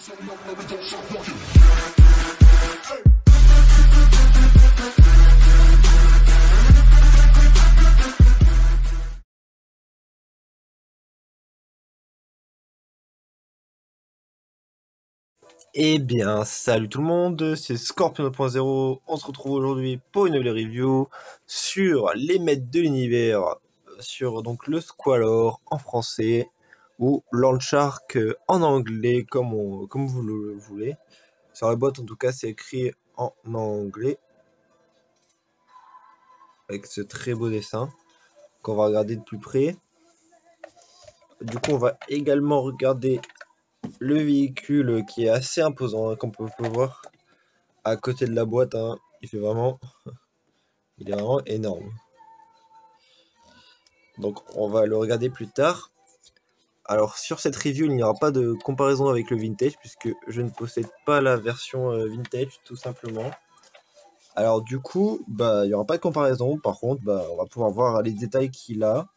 Eh bien, salut tout le monde, c'est Scorpion 2.0. On se retrouve aujourd'hui pour une nouvelle review sur les maîtres de l'univers, sur donc le Squalor en français ou Landshark en anglais, comme vous le voulez. Sur la boîte, en tout cas, c'est écrit en anglais avec ce très beau dessin qu'on va regarder de plus près. Du coup, on va également regarder le véhicule qui est assez imposant, hein, comme on peut voir à côté de la boîte, hein. Il est vraiment énorme. Donc on va le regarder plus tard. Alors sur cette review, il n'y aura pas de comparaison avec le vintage puisque je ne possède pas la version vintage tout simplement. Alors du coup, il n'y aura pas de comparaison. Par contre, on va pouvoir voir les détails qu'il a.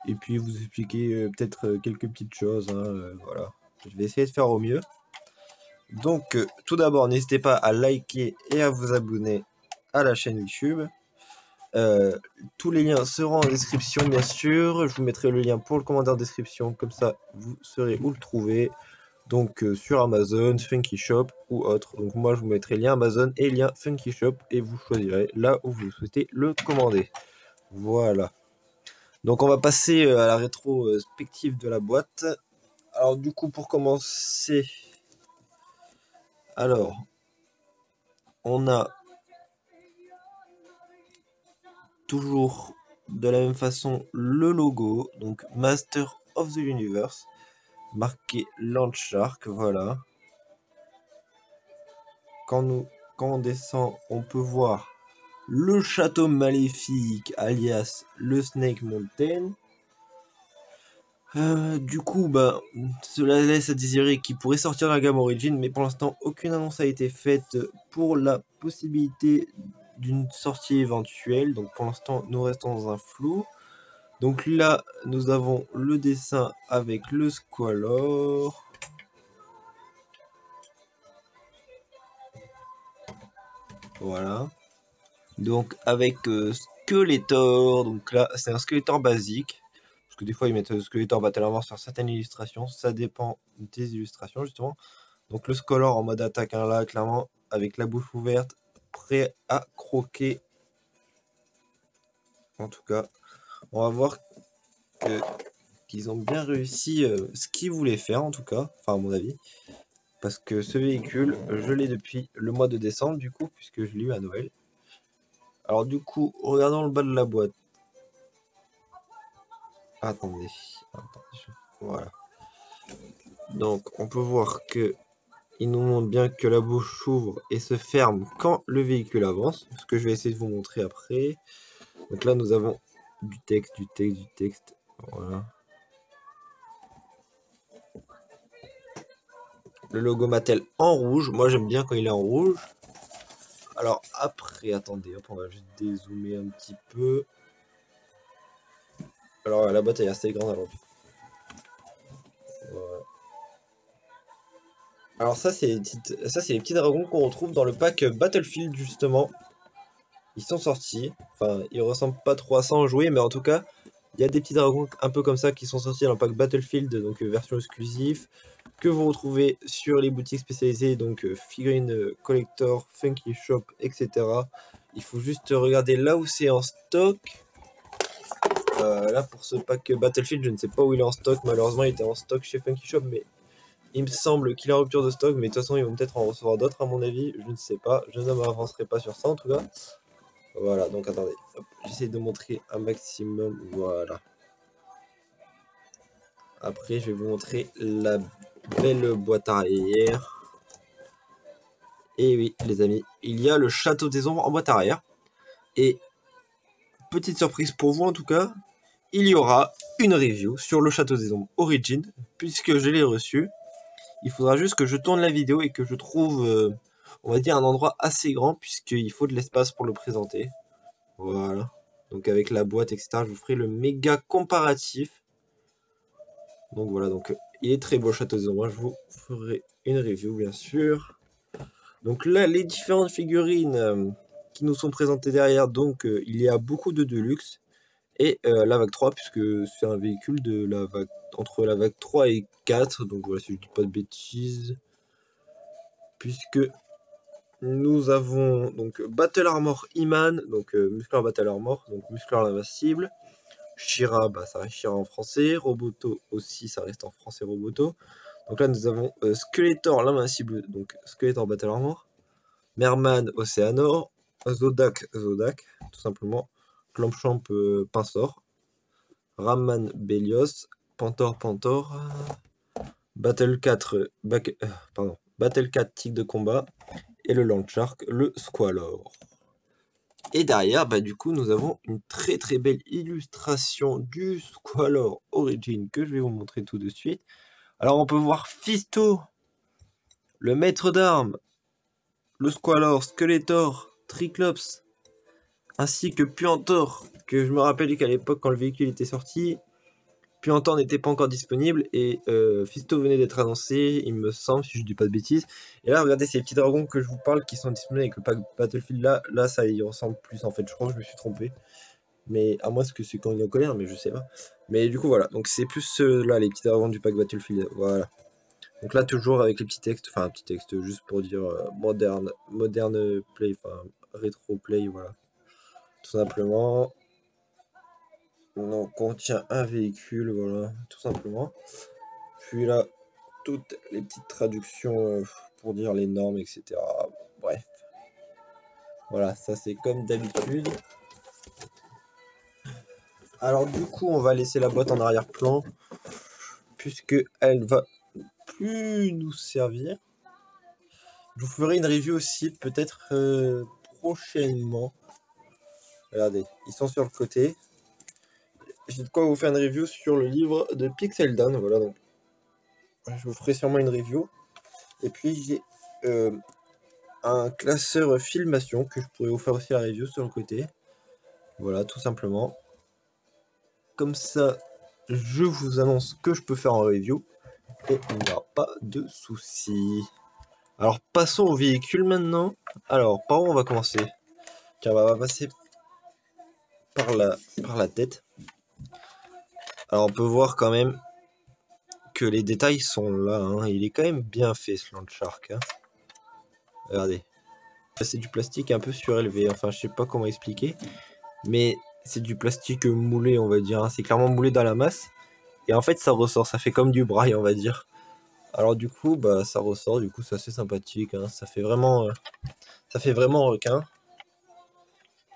Et puis vous expliquer peut-être quelques petites choses, hein, voilà. Je vais essayer de faire au mieux. Donc tout d'abord, n'hésitez pas à liker et à vous abonner à la chaîne YouTube. Tous les liens seront en description, bien sûr. Je vous mettrai le lien pour le commentaire en description, comme ça vous saurez où le trouver. Donc sur Amazon, Funky Shop ou autre. Donc moi je vous mettrai lien Amazon et lien Funky Shop et vous choisirez là où vous souhaitez le commander. Voilà. Donc on va passer à la rétrospective de la boîte. Alors du coup pour commencer, alors on a toujours de la même façon le logo, donc Master of the Universe, marqué Landshark, voilà. Quand on descend, on peut voir le château maléfique, alias le Snake Mountain. Du coup, cela laisse à désirer qu'il pourrait sortir dans la gamme Origin, mais pour l'instant, aucune annonce a été faite pour la possibilité d'une sortie éventuelle. Donc pour l'instant, nous restons dans un flou. Donc là, nous avons le dessin avec le Squalor. Voilà. Donc avec Skeletor. Donc là, c'est un Skeletor basique. Parce que des fois, ils mettent Skeletor Battle Armor sur certaines illustrations. Ça dépend des illustrations, justement. Donc le Squalor en mode attaque, hein, là, clairement, avec la bouche ouverte, prêt à croquer. En tout cas, on va voir qu'ils ont bien réussi ce qu'ils voulaient faire, en tout cas. Enfin, à mon avis. Parce que ce véhicule, je l'ai depuis le mois de décembre, du coup, puisque je l'ai eu à Noël. Alors du coup, regardons le bas de la boîte. Attendez. Voilà. Donc, on peut voir que il nous montre bien que la bouche s'ouvre et se ferme quand le véhicule avance. Ce que je vais essayer de vous montrer après. Donc là, nous avons du texte. Voilà. Le logo Mattel en rouge. Moi, j'aime bien quand il est en rouge. Alors après, attendez, hop, on va juste dézoomer un petit peu. Alors la boîte est assez grande alors. Voilà. Alors ça c'est les petits dragons qu'on retrouve dans le pack Battlefield justement. Ils sont sortis. Enfin, ils ressemblent pas trop à ça en jouer, mais en tout cas, il y a des petits dragons un peu comme ça qui sont sortis dans le pack Battlefield, donc version exclusive, que vous retrouvez sur les boutiques spécialisées, donc figurines collector, Funky Shop, etc. Il faut juste regarder là où c'est en stock. Là pour ce pack Battlefield, je ne sais pas où il est en stock. Malheureusement, il était en stock chez Funky Shop, mais il me semble qu'il est en rupture de stock. Mais de toute façon, ils vont peut-être en recevoir d'autres à mon avis. Je ne sais pas. Je ne m'avancerai pas sur ça en tout cas. Voilà, donc attendez. J'essaie de montrer un maximum. Voilà. Après, je vais vous montrer la belle boîte arrière. Et oui, les amis, il y a le Château des Ombres en boîte arrière. Et petite surprise pour vous en tout cas, il y aura une review sur le Château des Ombres Origin, puisque je l'ai reçu. Il faudra juste que je tourne la vidéo et que je trouve, on va dire, un endroit assez grand, puisqu'il faut de l'espace pour le présenter. Voilà. Donc avec la boîte, etc., je vous ferai le méga comparatif. Donc voilà, donc il est très beau, Château des Ombres. Je vous ferai une review, bien sûr. Donc là, les différentes figurines qui nous sont présentées derrière. Donc, il y a beaucoup de Deluxe. Et la vague 3, puisque c'est un véhicule de la vague, entre la vague 3 et 4. Donc voilà, si je dis pas de bêtises. Puisque nous avons donc Battle Armor Iman, donc Musclor Battle Armor, donc Musclor l'invincible. Shira, bah, ça reste Shira en français. Roboto aussi, ça reste en français Roboto. Donc là, nous avons Skeletor l'invincible, donc Skeletor Battle Armor. Merman Océanor. Zodak, tout simplement. Clampchamp Pinsor. Ramman Belios. Pantor. Battle 4, Battle 4 Tigre de combat. Et le Landshark, le Squalor. Et derrière, bah, du coup, nous avons une très très belle illustration du Squalor Origin que je vais vous montrer tout de suite. Alors, on peut voir Fisto, le maître d'armes, le Squalor, Skeletor, Triclops, ainsi que Puantor, que je me rappelle qu'à l'époque, quand le véhicule était sorti, Puantor n'était pas encore disponible et Fisto venait d'être annoncé, il me semble, si je dis pas de bêtises. Et là, regardez ces petits dragons que je vous parle qui sont disponibles avec le pack Battlefield là, ça y ressemble plus en fait. Je crois que je me suis trompé. Mais à moins que c'est quand il est en colère, mais je sais pas. Mais du coup, voilà. Donc c'est plus ceux-là, les petits dragons du pack Battlefield. Voilà. Donc là, toujours avec les petits textes, enfin, un petit texte juste pour dire moderne play, enfin, rétro play, voilà. Tout simplement. On contient un véhicule, voilà, tout simplement. Puis là, toutes les petites traductions pour dire les normes, etc. Bref. Voilà, ça c'est comme d'habitude. Alors du coup, on va laisser la boîte en arrière-plan, puisque elle va plus nous servir. Je vous ferai une review aussi, peut-être prochainement. Regardez, ils sont sur le côté. J'ai de quoi vous faire une review sur le livre de Pixel Down. Voilà, donc je vous ferai sûrement une review. Et puis j'ai un classeur filmation que je pourrais vous faire aussi la review sur le côté. Voilà, tout simplement. Comme ça, je vous annonce que je peux faire en review. Et il n'y aura pas de soucis. Alors, passons au véhicule maintenant. Alors, par où on va commencer? Tiens, on va passer par la tête. Alors, on peut voir quand même que les détails sont là. Hein. Il est quand même bien fait, ce Landshark. Hein. Regardez. C'est du plastique un peu surélevé. Enfin, je sais pas comment expliquer. Mais c'est du plastique moulé, on va dire. Hein. C'est clairement moulé dans la masse. Et en fait, ça ressort. Ça fait comme du braille, on va dire. Alors, du coup, bah, ça ressort. Du coup, c'est assez sympathique. Hein. Ça fait vraiment requin.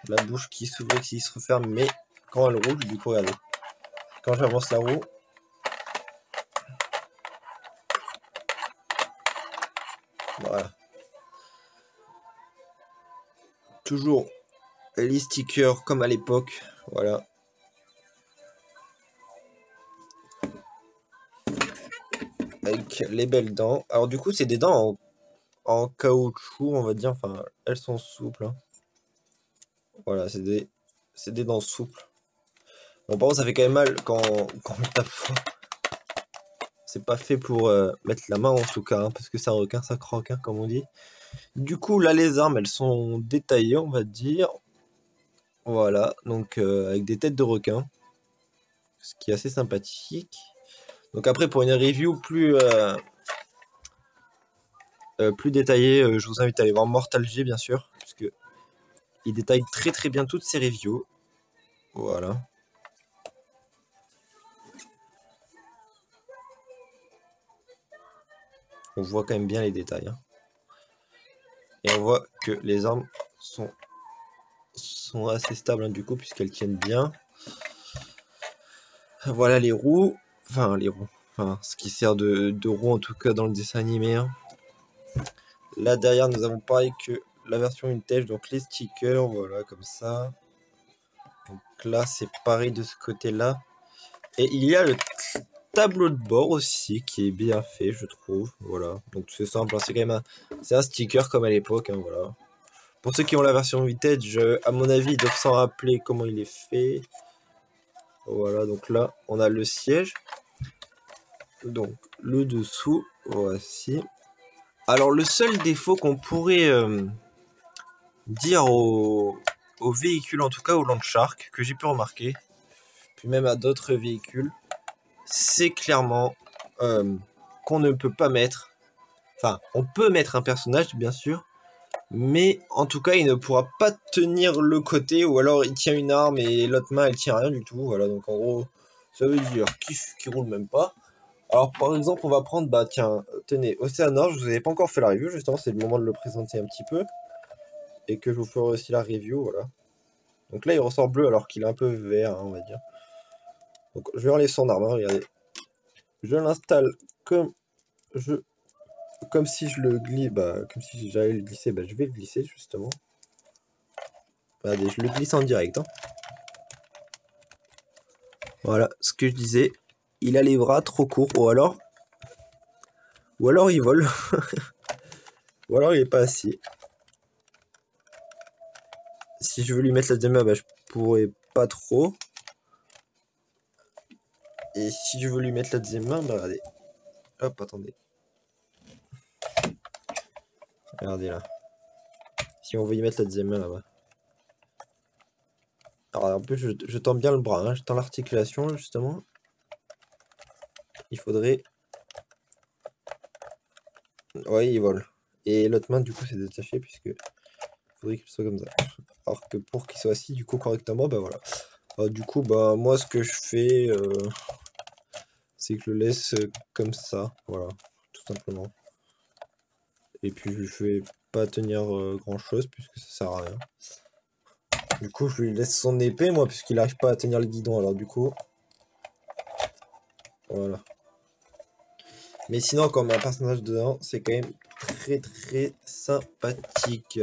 La bouche qui s'ouvre et qui se referme. Mais quand elle roule, du coup, regardez. Quand j'avance la roue. Voilà. Toujours les stickers comme à l'époque. Voilà. Avec les belles dents. Alors du coup, c'est des dents en caoutchouc, on va dire. Enfin, elles sont souples. Hein. Voilà, c'est des dents souples. Bon, par contre, ça fait quand même mal quand on tape fort. C'est pas fait pour mettre la main en tout cas, hein, parce que c'est un requin, ça croque, hein, comme on dit. Du coup, là, les armes, elles sont détaillées, on va dire. Voilà, donc avec des têtes de requin. Ce qui est assez sympathique. Donc après, pour une review plus détaillée, je vous invite à aller voir Mortal G, bien sûr. Puisque il détaille très très bien toutes ses reviews. Voilà. On voit quand même bien les détails. Hein. Et on voit que les armes sont assez stables hein, du coup, puisqu'elles tiennent bien. Voilà les roues. Enfin, les roues. Enfin, ce qui sert de roue en tout cas dans le dessin animé. Hein. Là derrière, nous avons pareil que la version vintage, donc les stickers, voilà, comme ça. Donc là, c'est pareil de ce côté-là. Et il y a le tableau de bord aussi qui est bien fait, je trouve. Voilà, donc c'est simple, hein, c'est quand même un sticker comme à l'époque. Hein, voilà. Pour ceux qui ont la version vintage, à mon avis, ils doivent s'en rappeler comment il est fait. Voilà, donc là, on a le siège. Donc le dessous, voici. Alors le seul défaut qu'on pourrait dire au véhicule, en tout cas au Landshark, que j'ai pu remarquer, puis même à d'autres véhicules, c'est clairement qu'on ne peut pas mettre, enfin on peut mettre un personnage bien sûr, mais en tout cas il ne pourra pas tenir le côté, ou alors il tient une arme et l'autre main elle tient rien du tout, voilà, donc en gros ça veut dire qu'il roule même pas. Alors par exemple on va prendre, bah tiens, tenez, Océanor, je vous avais pas encore fait la review, justement c'est le moment de le présenter un petit peu, et que je vous ferai aussi la review, voilà. Donc là il ressort bleu alors qu'il est un peu vert, hein, on va dire. Donc je vais enlever son arme, hein, regardez. Je l'installe comme si je le glisse, bah comme si j'allais le glisser, bah je vais le glisser justement. Regardez, je le glisse en direct, hein. Voilà, ce que je disais, il a les bras trop courts, ou alors il vole, ou alors il est pas assis. Si je veux lui mettre la deuxième main, bah je pourrais pas trop. Et si je veux lui mettre la deuxième main, bah regardez. Hop, attendez. Regardez là. Si on veut y mettre la deuxième main là-bas. Alors un peu, je tends bien le bras, hein. Je tends l'articulation justement. Il faudrait... Ouais, il vole. Et l'autre main du coup c'est détaché puisque il faudrait qu'il soit comme ça. Alors que pour qu'il soit assis du coup correctement, bah voilà. Alors, du coup, bah moi ce que je fais, c'est que je le laisse comme ça, voilà, tout simplement. Et puis je fais pas tenir grand chose puisque ça sert à rien. Du coup je lui laisse son épée moi puisqu'il n'arrive pas à tenir le guidon, alors du coup voilà. Mais sinon comme un personnage dedans c'est quand même très sympathique.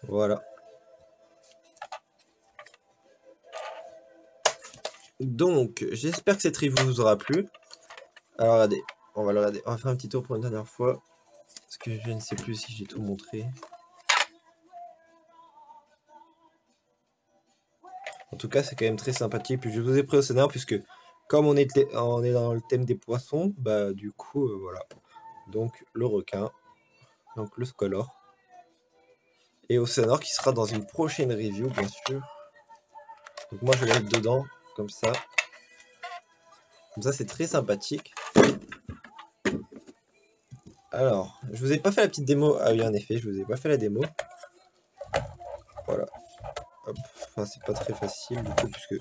Voilà. Donc j'espère que cette review vous aura plu. Alors regardez, on va le regarder, on va faire un petit tour pour une dernière fois. Parce que je ne sais plus si j'ai tout montré. En tout cas, c'est quand même très sympathique. Puis je vous ai pris au scénar puisque comme on est dans le thème des poissons, bah du coup, voilà. Donc le requin, donc le Squalor. Et Océanor qui sera dans une prochaine review, bien sûr. Donc moi, je vais le mettre dedans, comme ça. Comme ça, c'est très sympathique. Alors, je vous ai pas fait la petite démo. Ah oui, en effet, je vous ai pas fait la démo. Voilà. Hop. Enfin, c'est pas très facile du coup, puisque...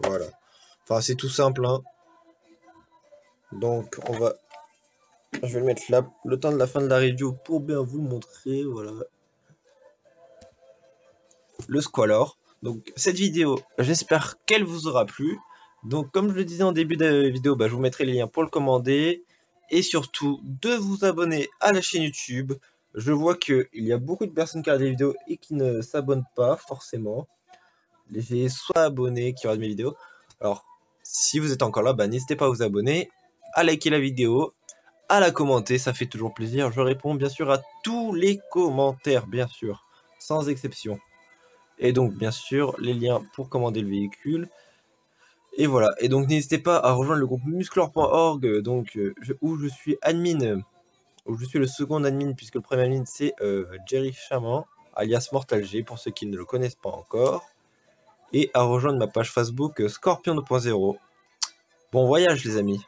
Voilà. Enfin, c'est tout simple, hein. Donc, je vais le mettre là, le temps de la fin de la review pour bien vous le montrer. Voilà. Le Squalor. Donc, cette vidéo, j'espère qu'elle vous aura plu. Donc, comme je le disais en début de vidéo, bah, je vous mettrai les liens pour le commander. Et surtout, de vous abonner à la chaîne YouTube. Je vois qu'il y a beaucoup de personnes qui regardent les vidéos et qui ne s'abonnent pas forcément. J'ai soit abonnés qui regardent mes vidéos. Alors, si vous êtes encore là, bah, n'hésitez pas à vous abonner, à liker la vidéo, à la commenter, ça fait toujours plaisir. Je réponds bien sûr à tous les commentaires, bien sûr, sans exception. Et donc, bien sûr, les liens pour commander le véhicule. Et voilà. Et donc, n'hésitez pas à rejoindre le groupe musclor.org, donc où je suis admin, où je suis le second admin, puisque le premier admin c'est Jerry Chaman, alias Mortal G, pour ceux qui ne le connaissent pas encore. Et à rejoindre ma page Facebook Scorpion 2.0. Bon voyage les amis.